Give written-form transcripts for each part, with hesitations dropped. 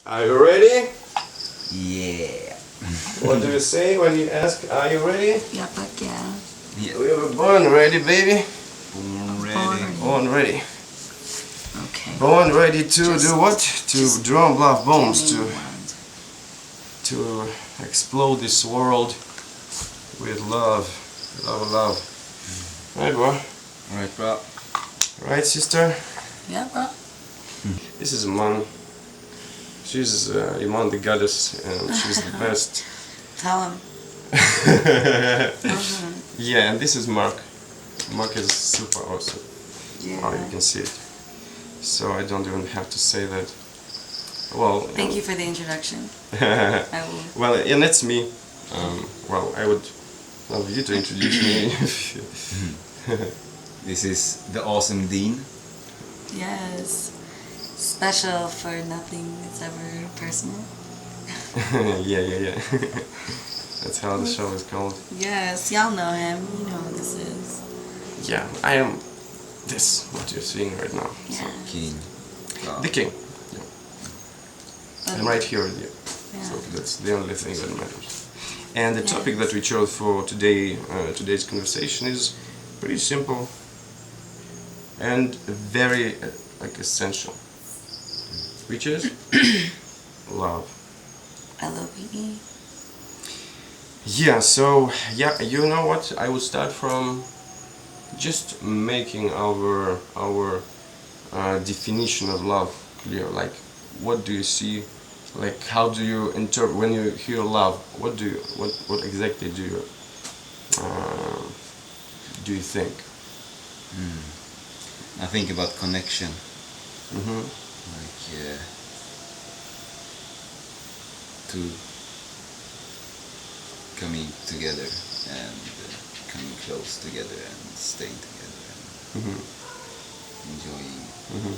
Are you ready? Yeah. What do you say when you ask, are you ready? Yeah, fuck yeah. We were born ready, baby. Born ready. Born ready. Okay. Born ready to Just- do what? To drum love bombs, Give me to one. explode this world with love. Love. Right, bro? Alright, bro. Right, sister? Yeah, bro. This is Iman. She's Iman the goddess, and she's the best. Tell him. Yeah, and this is Mark. Mark is super awesome. Yeah. Oh, you can see it. So I don't even have to say that. Well, Thank you for the introduction. I will. Well, and that's me. Well, I would love you to introduce me. This is the awesome Dean. Yes. Special for nothing that's ever personal. Yeah. That's how the show is called. Yes, y'all know him. You know what this is. Yeah, I am this, what you're seeing right now. Yeah. King. The king. Yeah. I'm right here with you. Yeah. So that's the only thing that matters. And the topic that we chose for today, today's conversation is pretty simple and very essential, which is love. L-O-V-E. Yeah. So you know what? I would start from just making our definition of love clear. Like, what do you see? Like, how do you interpret when you hear love? What exactly do you think? I think about connection. Mm-hmm. Like, to coming together and coming close together and staying together and Mm-hmm. enjoying Mm-hmm.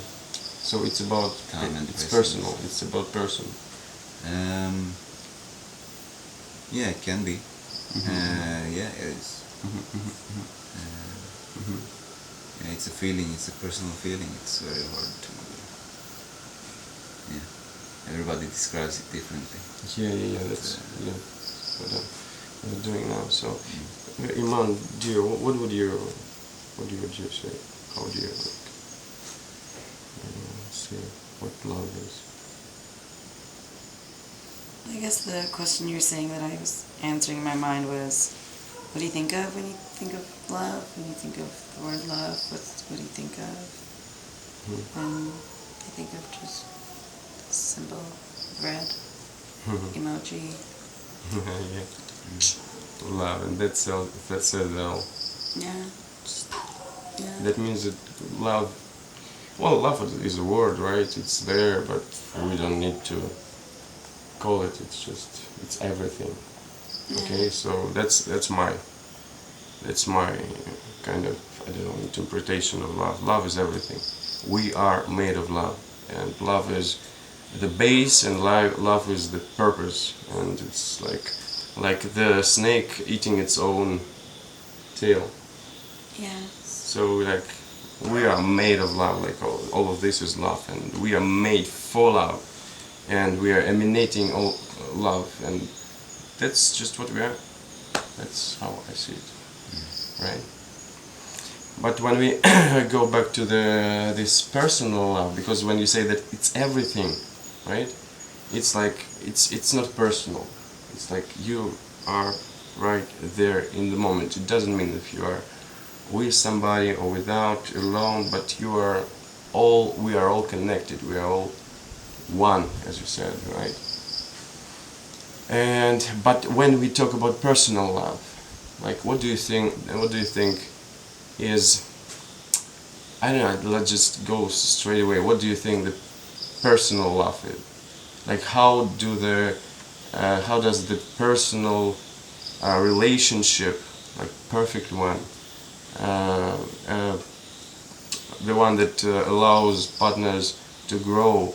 So it's about time and it's presence. personal. It's about person. Yeah, it can be. Mm-hmm. Yeah, it is. Mm-hmm. Yeah, it's a feeling, it's a personal feeling. It's very hard to... Yeah, everybody describes it differently. Yeah. That's what I'm doing now. So, Iman, what would you say? How do you say what love is? I guess the question you were saying that I was answering in my mind was, what do you think of when you think of love? When you think of the word love, what do you think of? When I think of just a symbol, red, emoji. Yeah. Love, and that says it all. Yeah. That means that love. Well, love is a word, right? It's there, but we don't need to call it. It's everything. Okay, so that's my kind of, I don't know, interpretation of love. Love is everything. We are made of love, and love is the base, and love is the purpose, and it's like the snake eating its own tail. Yes. So like we are made of love. Like all of this is love, and we are made for love, and we are emanating all love, and that's just what we are. That's how I see it, right? But when we go back to this personal love, because when you say that it's everything, right? It's like it's not personal. It's like you are right there in the moment. It doesn't mean if you are with somebody or without, alone, but we are all connected. We are all one, as you said, right? But when we talk about personal love, like what do you think is, I don't know, let's just go straight away. What do you think the personal love is? Like how does the personal relationship, like perfect one, the one that allows partners to grow,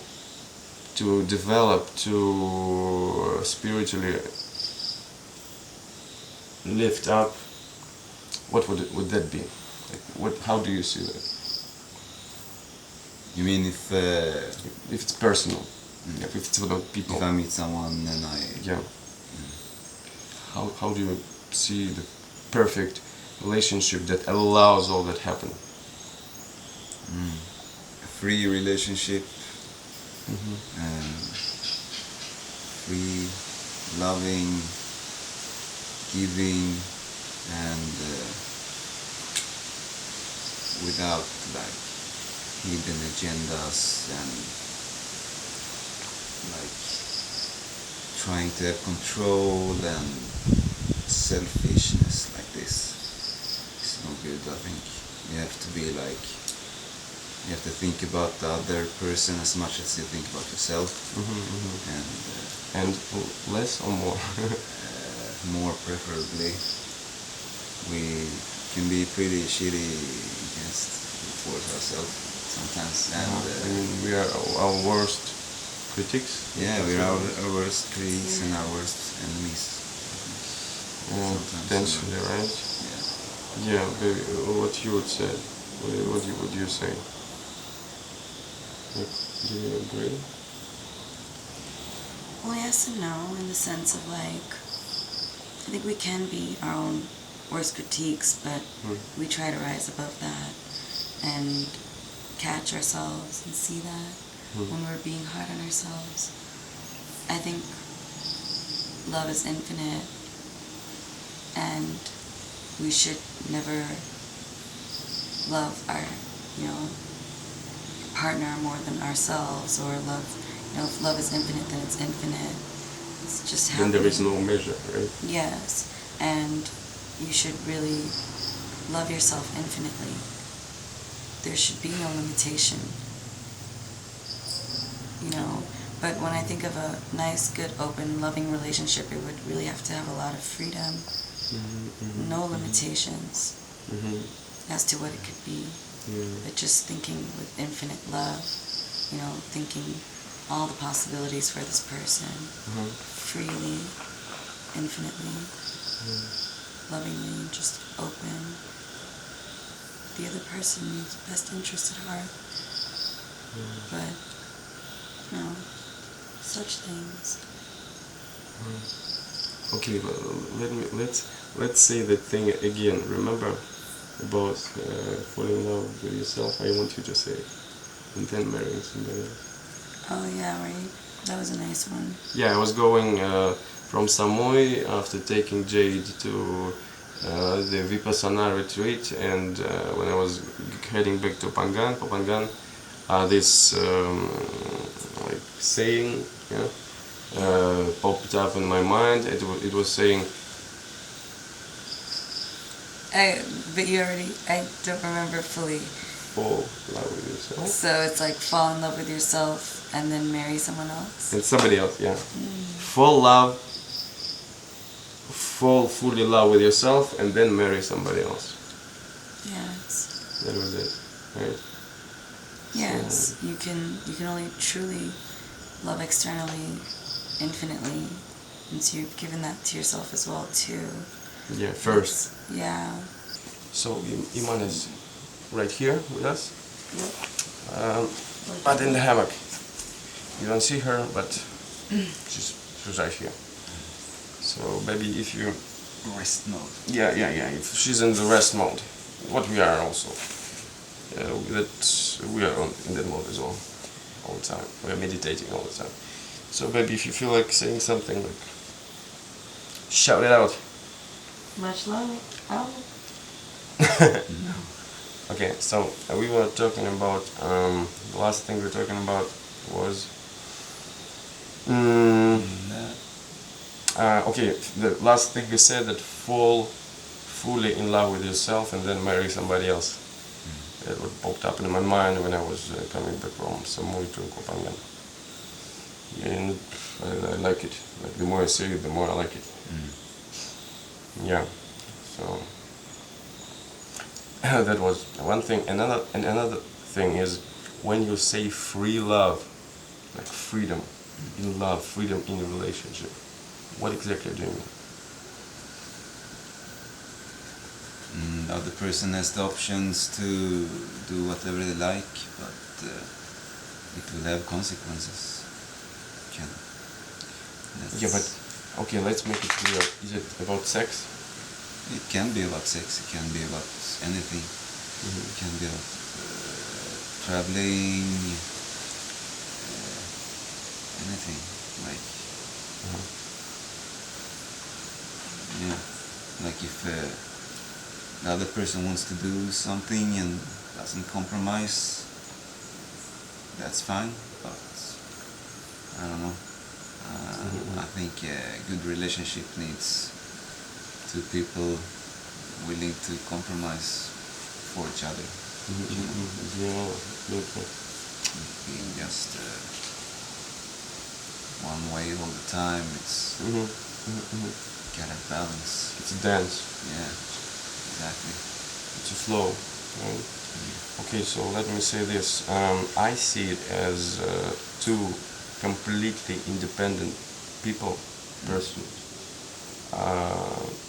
to develop, to spiritually lift up, what would that be? Like, how do you see that? You mean if If it's personal. If it's about people. If I meet someone and Yeah. How do you see the perfect relationship that allows all that happen? a free relationship, free, loving, giving, and without like hidden agendas and like trying to have control and selfishness like this. It's no good, I think. You have to be like, you have to think about the other person as much as you think about yourself. And less or more? More preferably. We can be pretty shitty towards ourselves sometimes, and I mean, we are our worst critics. yeah, we're our worst critics and our worst enemies. Potentially, right? Yeah. Yeah, baby, what you would say? What do you say? Like, do you agree? Well, yes and no, in the sense of like, I think we can be our own worst critiques, but we try to rise above that and catch ourselves and see that when we're being hard on ourselves. I think love is infinite, and we should never love our, partner more than ourselves, or love, if love is infinite, then it's infinite. It's just happening. Then there is no measure, right? Yes, and you should really love yourself infinitely. There should be no limitation, But when I think of a nice, good, open, loving relationship, it would really have to have a lot of freedom, no limitations as to what it could be. But just thinking with infinite love, thinking all the possibilities for this person, freely, infinitely, lovingly, just open. The other person's best interest at heart. But, such things. Okay, let's say that thing again. Remember about falling in love with yourself? I want you to say it, and then marrying somebody else. Oh yeah, right. That was a nice one. Yeah, I was going from Samoy after taking Jade to the Vipassana retreat, and when I was heading back to Papangan, this like saying, popped up in my mind. It was saying, I don't remember fully. fall in love with yourself. So it's like fall in love with yourself and then marry someone else? And somebody else, yeah. Fall fully in love with yourself and then marry somebody else. Yes. That was it, right? Yes, you can only truly love externally, infinitely, and so you've given that to yourself as well too. Yeah, first. Yeah. So Iman is right here with us, Yep. but in the hammock. You don't see her, but she's right here. So baby, if you Rest mode. yeah, if she's in the rest mode, what we are also, that we are in that mode as well, all the time. We are meditating all the time. So baby, if you feel like saying something, like shout it out. Much love. Oh. Okay, so we were talking about the last thing we were talking about was okay, the last thing we said, that fall fully in love with yourself and then marry somebody else. That what popped up in my mind when I was coming back from Samui to Kopangan. And I like it. Like, the more I say it, the more I like it. Yeah. So that was one thing. Another thing is when you say free love, like freedom in love, freedom in a relationship. What exactly do you mean? The other person has the options to do whatever they like, but it will have consequences. can. Yeah, but okay, let's make it clear. Is it about sex? It can be about sex, it can be about anything. Mm-hmm. It can be about traveling, anything. Like, Uh-huh. yeah, like if the other person wants to do something and doesn't compromise, that's fine, but I don't know. I think a good relationship needs two people willing to compromise for each other. Yeah, okay. Being just one way all the time, it's gotta balance. It's a dance. Yeah, exactly. It's a flow, right? Okay, so let me say this. I see it as two completely independent people, persons,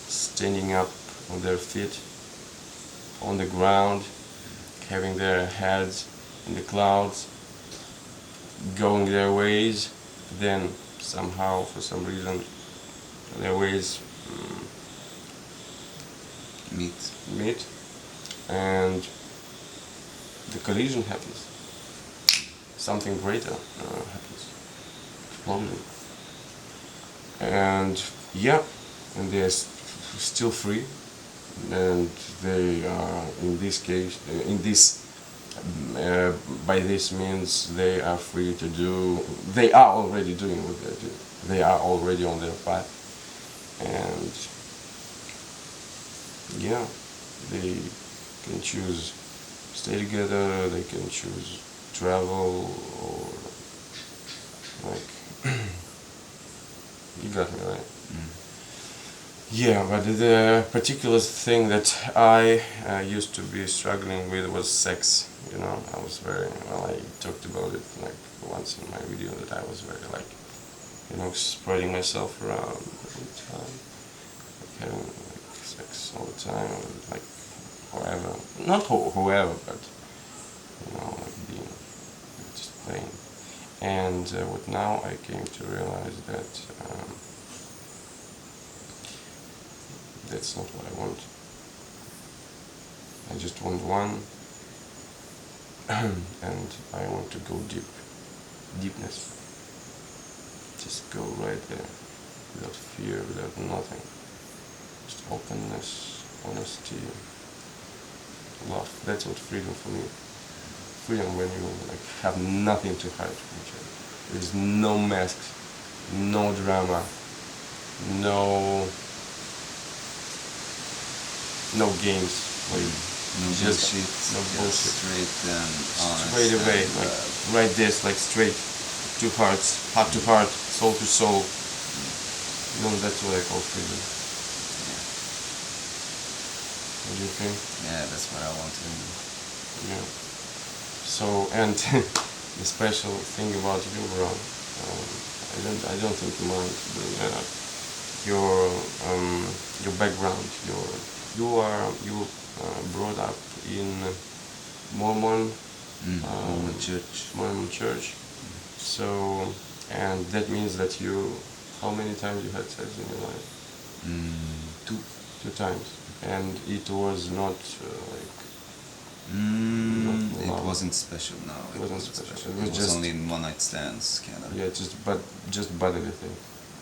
standing up on their feet, on the ground, having their heads in the clouds, going their ways, then somehow, for some reason, their ways meet, and the collision happens. Something greater happens. Explosion. And yeah, and they're still free, and they are in this case, by this means they are free to do. They are already doing what they do. They are already on their path, and yeah, they can choose stay together. They can choose travel or like. You got me right. Yeah, but the particular thing that I used to be struggling with was sex. You know, I was very well. I talked about it like once in my video that I was very like, you know, spreading myself around all the time, like having like sex all the time, like whoever, not whoever, but you know, like being just playing. And what now I came to realize that. That's not what I want. I just want one, and I want to go deepness. Just go right there, without fear, without nothing. Just openness, honesty, love. That's what freedom for me. Freedom when you like have nothing to hide from each other. There's no masks, no drama, no games. Like No just bullshit. no bullshit. Straight and honest. Straight away, and, like right this, like straight, two hearts, heart to heart, soul to soul. You know, that's what I call freedom. What do you think? yeah, that's what I want to do. Yeah. So, and the special thing about you, bro, I don't think you mind doing that. Your background, you brought up in Mormon Mormon church. So, and that means that how many times you had sex in your life? Two times, and it was not like. It wasn't special. No, It wasn't special. It was just only one night stands, kind of. yeah, just bodily thing.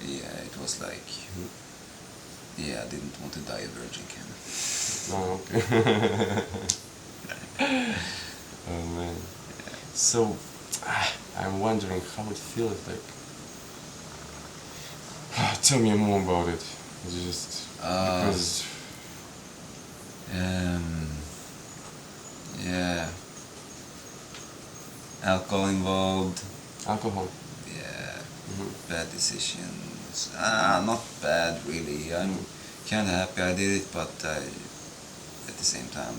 Yeah, it was like. Yeah, I didn't want to die a virgin, kind of. Oh, okay. Oh man. So I'm wondering how it feels like. Tell me more about it. Just because. Yeah. Alcohol involved. Alcohol. Yeah. Mhm. Bad decisions. Not bad really. I'm kind of happy I did it, but at the same time,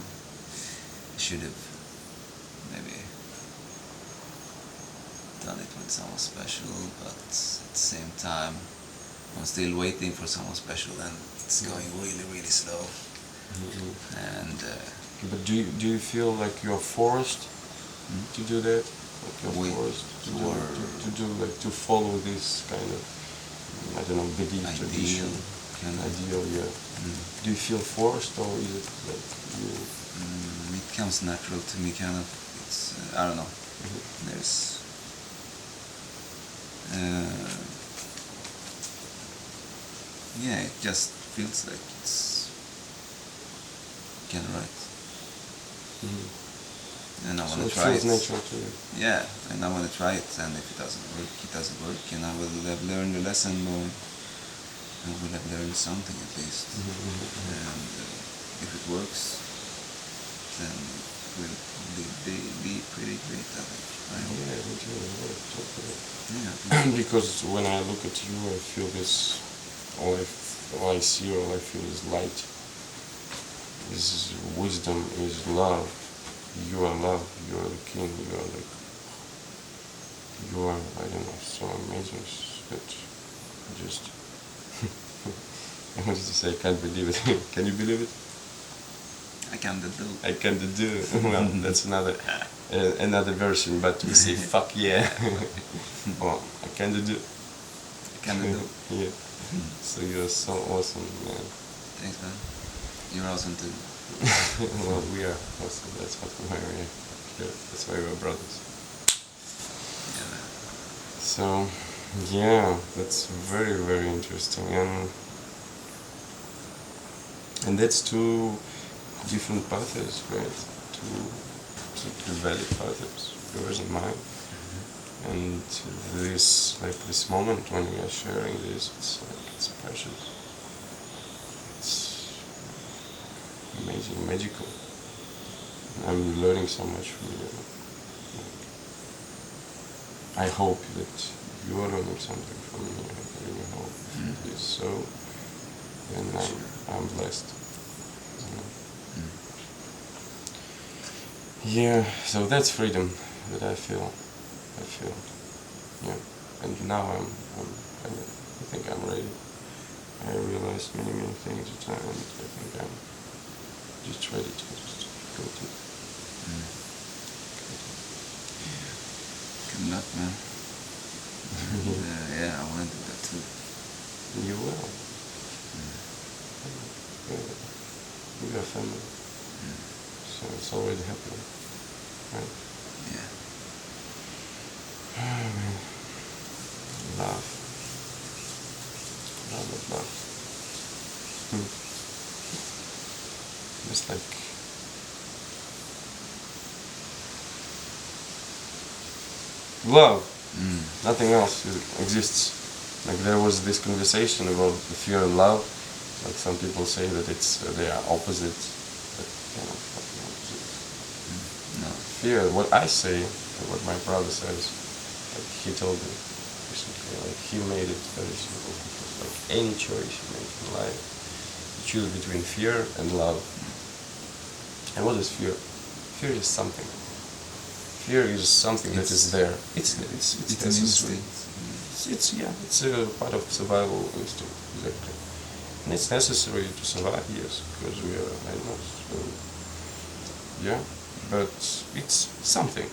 I should have maybe done it with someone special. But at the same time, I'm still waiting for someone special, and it's going really, really slow. And But do you feel like you're forced to do that, Like you're way forced to do, or to do, like to follow this kind of, I don't know, belief, tradition, kind of. ideal, yeah. Mm. Do you feel forced, or is it like you? It comes natural to me, kind of. It's I don't know. Mhm. There's yeah, it just feels like it's kind of right, Mhm. and I So want to it try feels it. natural to you. Yeah, and I want to try it, and if it doesn't work, it doesn't work, and I will have learned a lesson, or I will have learned something at least. And if it works, then it will be pretty great, I think. I hope. Yeah, me too. Yeah, totally. Yeah. Because when I look at you, I feel this. All I see, all I feel is light. This is wisdom, is love. You are love. You are the king. You are like. You are, I don't know, so amazing that I just. I wanted to say I can't believe it. Can you believe it? I can do. I can't do. Well, that's another version, but we say fuck yeah. Well, I can't do. I can do. Yeah. So you're so awesome, man. Thanks, man. You're awesome too. Well, we are awesome. That's what we are. Yeah. That's why we're brothers. Yeah, man. So, yeah, that's very, very interesting, and that's two different paths, right? Two valid paths, yours and mine. And this moment when we are sharing this, it's precious. It's amazing, magical. I'm learning so much from you. I hope that you are learning something from me. I really hope it is so. And I'm blessed. Yeah, so that's freedom that I feel. Yeah. And now I think I'm ready. I realized many things at the time, and I think I'm just ready to just go to. Good luck, man. Yeah, I want to do that too. You will. We are family. So it's already happening. Right? Yeah. Love. Love. Just like love. Nothing else exists. Like there was this conversation about the fear and love. Like some people say that they are opposite, but they're not fucking opposite. No. Fear. What I say, and what my brother says, like he told me recently, like he made it very simple. Like any choice you make in life, you choose between fear and love. And what is fear? Fear is something. Fear is something that is there. It's an necessary. instinct. It's a part of survival instinct, exactly. And it's necessary to survive, yes, because we are animals. So, yeah, but it's something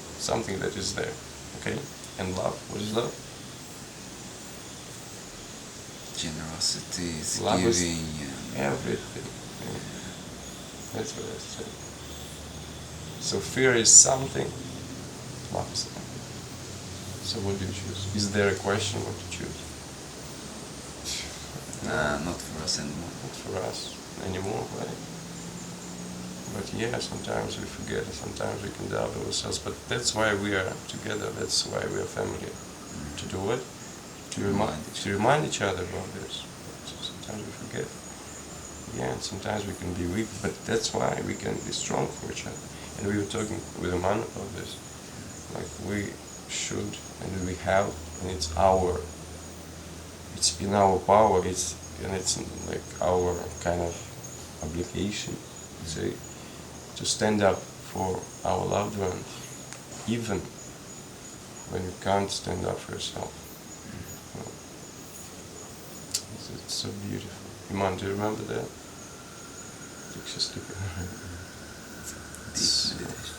that is there, okay? And love, what is love? Generosity is Love is giving. everything. Yeah. That's what I say. So fear is something, love is something. So what do you choose? Is there a question what to choose? Nah, not for us anymore. Not for us anymore, right? But yeah, sometimes we forget, sometimes we can doubt ourselves, but that's why we are together, that's why we are family. To do what? To remind each other about this. So sometimes we forget. Yeah, and sometimes we can be weak, but that's why we can be strong for each other. And we were talking with a man about this. Like we should and we have, and it's in our power, it's like our kind of obligation, say, to stand up for our loved ones, even when you can't stand up for yourself. It's so beautiful. Iman, do you remember that? Like she's sleeping. Deep meditation.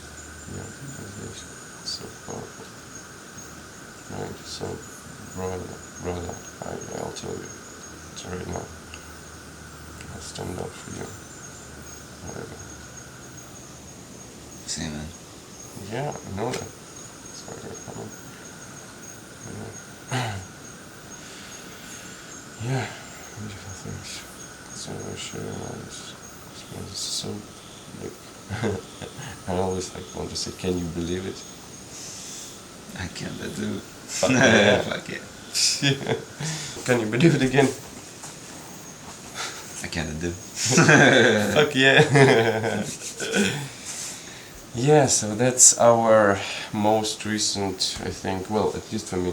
Yeah, meditation. It's so powerful. Right, so brother, I'll tell you. It's right now. I'll stand up for you. Whatever. See, man. Yeah, I know that. That's why we're coming. Yeah. Yeah, beautiful things. So I share all this. It's so like I always like want to say, can you believe it? I can't do. Fuck yeah. Fuck yeah. Yeah. Can you believe it again? I can't do. Fuck yeah. Yeah, so that's our most recent, I think, well, at least for me,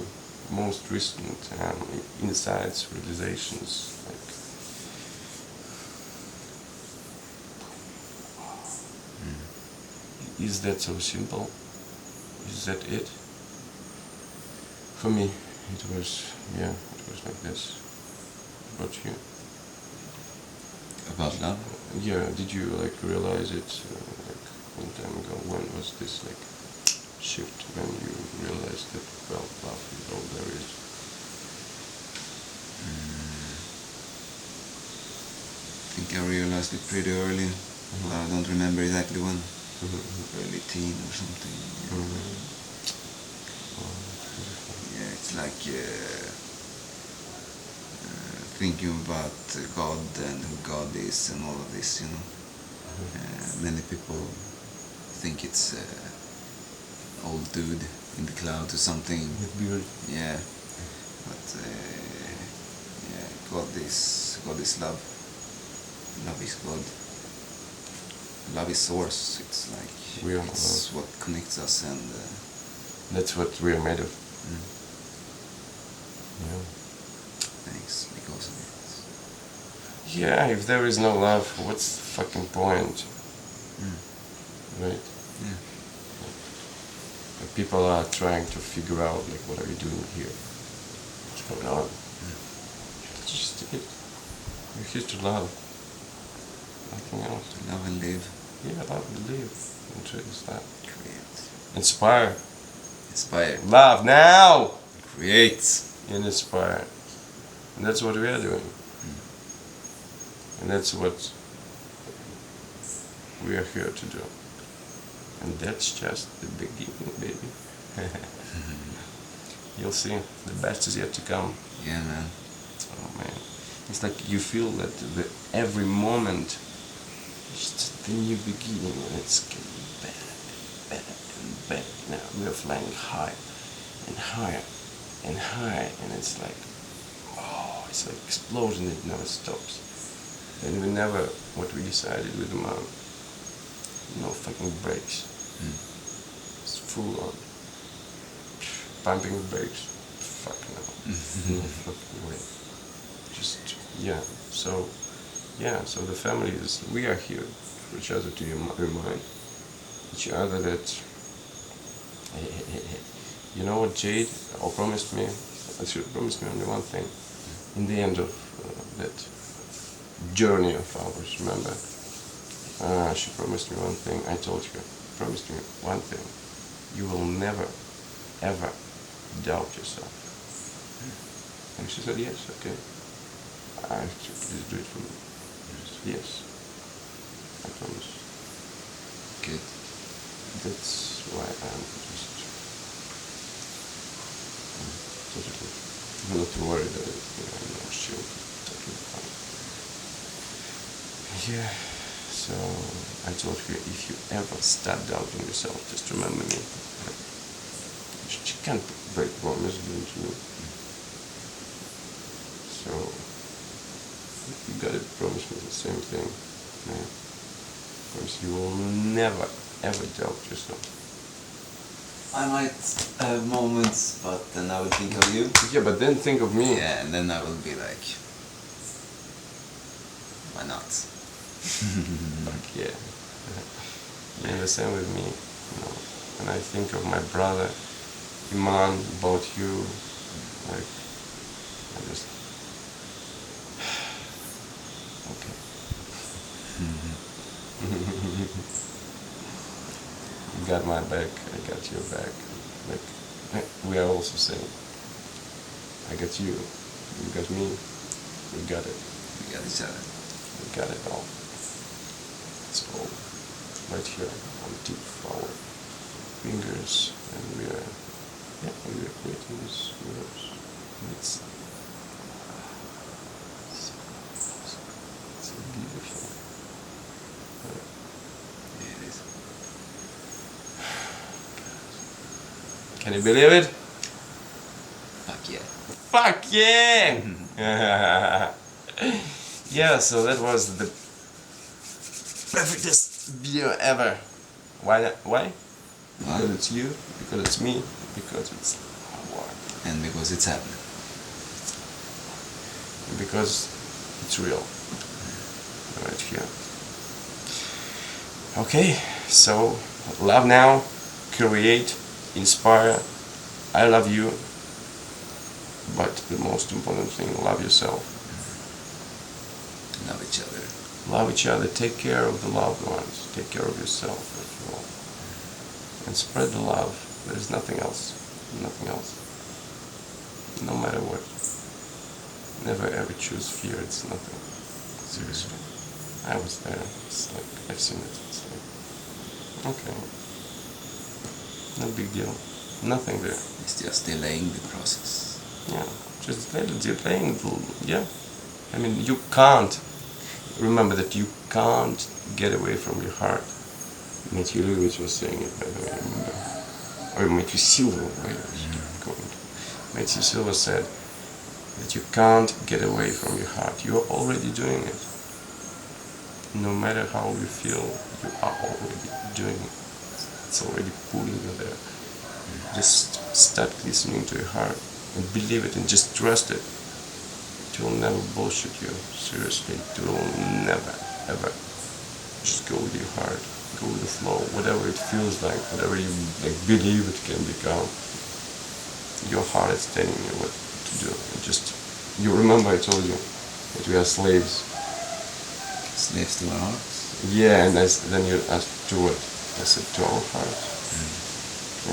most recent insights, realizations. Like, is that so simple? Is that it? For me, it was, yeah, it was like this. What about you? About love? Yeah, did you like realize it like a long time ago? When was this like shift when you realized that, well, love is all there is? I think I realized it pretty early. I don't remember exactly when. Early teen or something. Yeah, it's like thinking about God and who God is and all of this, you know. Many people think it's old dude in the cloud or something. With beard. Yeah, but yeah, God is love. Love is God. Love is source. It's like We are it's what connects us, and that's what we are made of. Yeah. thanks because of it. Yeah, if there is no love, what's the fucking point? Right? Yeah. Like, people are trying to figure out, like, what are you doing here? What's going on? That's just it. We're here to love. Nothing else. Love and live. Yeah, love and live. Introduce that. Create. Inspire. Inspire. Love now! Create. And inspire. And that's what we are doing. And that's what we are here to do. And that's just the beginning, baby. You'll see, the best is yet to come. Yeah, man. Oh man, it's like you feel that every moment is just the new beginning, and it's getting better and better and better. Now we are flying higher and higher and higher, and it's like, oh, it's like explosion. It never stops. And we never, what we decided with the mom, no fucking brakes. It's full on. Pumping the brakes. Fuck no. No fucking way. Just, yeah. So the family is, we are here for each other to remind each other that, you know what Jade promised me? She promised me only one thing. In the end of that journey of ours, remember? She promised me one thing. I told her, promised me one thing. You will never, ever doubt yourself. And she said, yes, okay. I have to please do it for me. Yes, I promise. Good. That's why I'm just totally not too worried that I'm not sure. Totally fine. Yeah, so I told her, if you ever start doubting yourself, just remember me. She can't break promise, don't you? So you gotta promise me the same thing, man. Promise you will never, ever doubt yourself. I might have moments, but then I will think of you. Yeah, but then think of me. Yeah, and then I will be like, why not? Fuck yeah. Yeah, the same with me. You know, when I think of my brother, Iman, about you, like, I just, okay. You got my back, I got your back. Like, we are also saying, I got you, you got me, we got it, We got each other. we got it all. It's all right here on the tip of our fingers, and we are creating this universe. And it's so beautiful. Yeah, it is. Can you believe it? Fuck yeah. Fuck yeah! Yeah, so that was the perfectest video ever. Why? Why? Because it's you, because it's me, because it's our, And because it's happening. and because it's real. Right here. Okay, so love now, create, inspire. I love you, but the most important thing, love yourself. Love each other. Love each other, take care of the loved ones, take care of yourself if you will. And spread the love. There's nothing else. Nothing else. No matter what. Never ever choose fear, it's nothing. Seriously. I was there. It's like, I've seen it. It's like, okay. No big deal. Nothing there. It's just delaying the process. Yeah. Just delaying, yeah. I mean, you can't. Remember that you can't get away from your heart. Matthew Lewis was saying it, by the way, I remember. Or Matthew Silva, Matthew Silva said that you can't get away from your heart. You are already doing it. No matter how you feel, you are already doing it. It's already pulling you there. Just start listening to your heart and believe it and just trust it. It will never bullshit you. Seriously, it will never, ever. Just go with your heart. Go with the flow, whatever it feels like, whatever you believe it can become. Your heart is telling you what to do. And just, you remember I told you that we are slaves. Slaves to our hearts. Yeah, and then you asked to what? I said to our heart.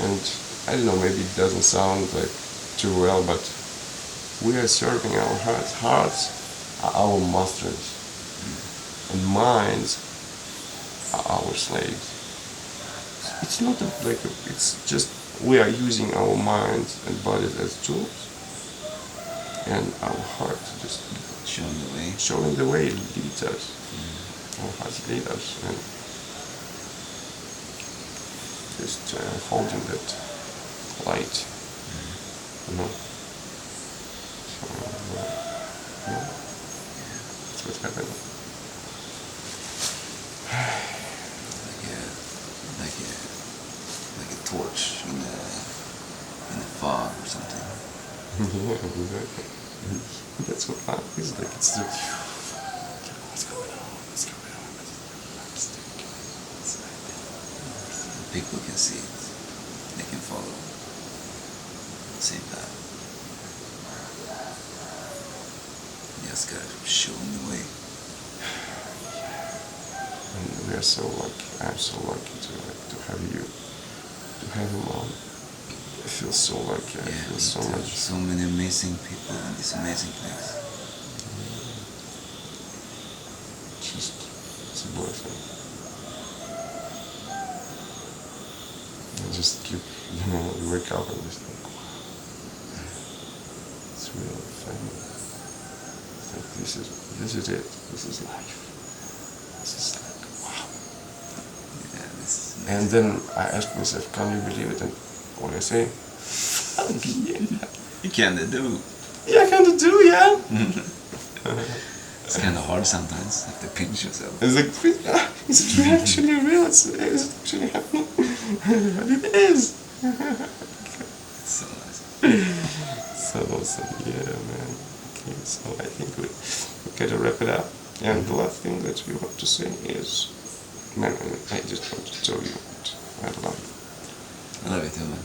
And I don't know, maybe it doesn't sound like too well, but we are serving our hearts. Hearts are our masters, and minds are our slaves. It's not it's just we are using our minds and bodies as tools, and our hearts just Showing the way. showing the way, leads us. Our hearts lead us, and just holding that light, you know. So, yeah, that's what's happening. Like a torch in the fog or something. Yeah, exactly. That's what life is like. It's the what's going on? What's going on? People can see it. They can follow. At the same time. You just gotta show them the way. And we are so lucky. I'm so lucky to have you, to have him on. I feel so lucky. I feel so much. So many amazing people in this amazing place. Just, it's a blessing. I just keep, you wake up and just think, wow, it's real family. It's like this is it. This is life. This is like, wow. Yeah, this is amazing. And then I asked myself, can you believe it? And what I say, fuck yeah. You can do. Yeah, I kind of do, yeah. It's kind of hard sometimes. You have to pinch yourself. It's like, is it actually real? Is it actually happening? It is. It's so nice. So awesome, yeah, man. Okay, so I think we gotta wrap it up. And the last thing that we want to say is, man, I just want to tell you that I love you. I love you too, man.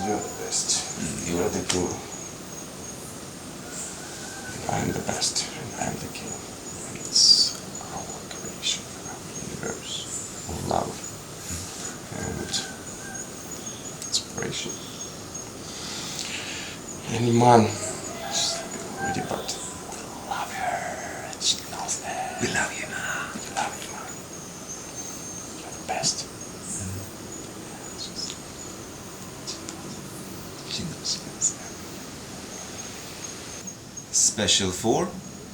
You're the best. You're the king. I'm the best, and I'm the king. It's our creation, our universe, our love. Any man, she's already, but we love her, and she knows that. We love you, man. We love you, man. You're the best. She knows. Special 4,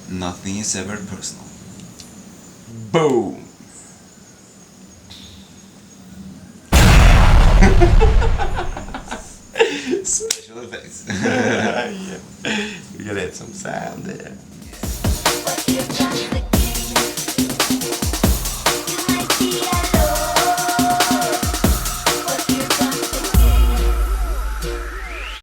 nothing is ever personal. Boom. Special effects. Yeah. We gotta add some sound there.